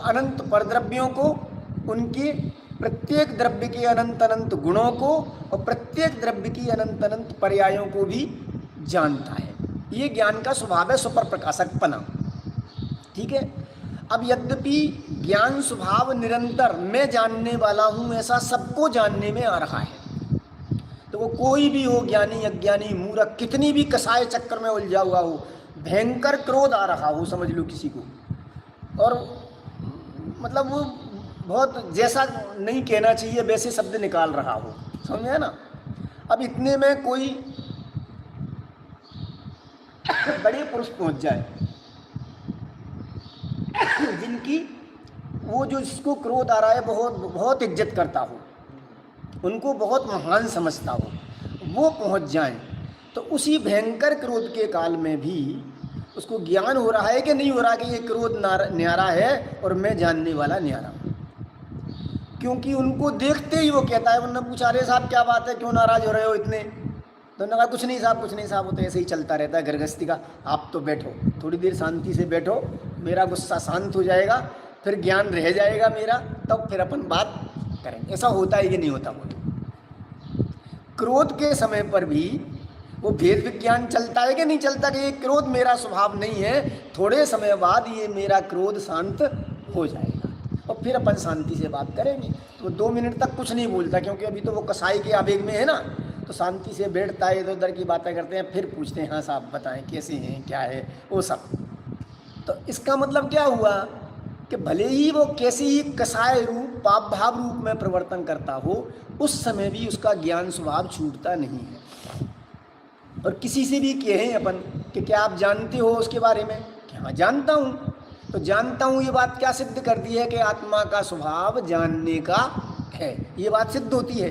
अनंत परद्रव्यों को, उनके प्रत्येक द्रव्य के अनंत अनंत गुणों को और प्रत्येक द्रव्य की अनंत अनंत पर्यायों को भी जानता है। ये ज्ञान का स्वभाव है, सुपर प्रकाशकपना। ठीक है। अब यद्यपि ज्ञान स्वभाव निरंतर मैं जानने वाला हूँ ऐसा सबको जानने में आ रहा है, तो वो कोई भी हो, ज्ञानी अज्ञानी मूर्ख, कितनी भी कसाय चक्कर में उलझा हुआ हो, भयंकर क्रोध आ रहा हो समझ लो किसी को, और मतलब वो बहुत जैसा नहीं कहना चाहिए वैसे शब्द निकाल रहा हो, समझे ना। अब इतने में कोई बड़े पुरुष पहुंच जाए जिनकी वो जो जिसको क्रोध आ रहा है बहुत बहुत इज्जत करता हो, उनको बहुत महान समझता हो, वो पहुंच जाए, तो उसी भयंकर क्रोध के काल में भी उसको ज्ञान हो रहा है कि नहीं हो रहा कि ये क्रोध न्यारा है और मैं जानने वाला न्यारा हूँ। क्योंकि उनको देखते ही वो कहता है, उन्होंने पूछा अरे साहब क्या बात है, क्यों नाराज हो रहे हो इतने, तो उन्होंने कहा कुछ नहीं साहब, कुछ नहीं साहब, वो तो ऐसे ही चलता रहता है गृहस्थी का, आप तो बैठो थोड़ी देर शांति से बैठो, मेरा गुस्सा शांत हो जाएगा, फिर ज्ञान रह जाएगा मेरा, तब फिर अपन बात करेंगे। ऐसा होता है कि नहीं होता? बोलो। क्रोध के समय पर भी वो भेद विज्ञान चलता है कि नहीं चलता कि ये क्रोध मेरा स्वभाव नहीं है, थोड़े समय बाद ये मेरा क्रोध शांत हो जाएगा और फिर अपन शांति से बात करेंगे। तो 2 मिनट तक कुछ नहीं बोलता, क्योंकि अभी तो वो कसाई के आवेग में है ना, तो शांति से बैठता है, इधर उधर की बातें करते हैं, फिर पूछते हैं हाँ साहब बताएं कैसे हैं, क्या है वो सब। तो इसका मतलब क्या हुआ कि भले ही वो कैसे ही कसाय रूप पाप भाव रूप में प्रवर्तन करता हो, उस समय भी उसका ज्ञान स्वभाव छूटता नहीं है। और किसी से भी कहें अपन कि क्या आप जानते हो उसके बारे में, क्या जानता हूँ, तो जानता हूँ ये बात क्या सिद्ध करती है कि आत्मा का स्वभाव जानने का है, ये बात सिद्ध होती है।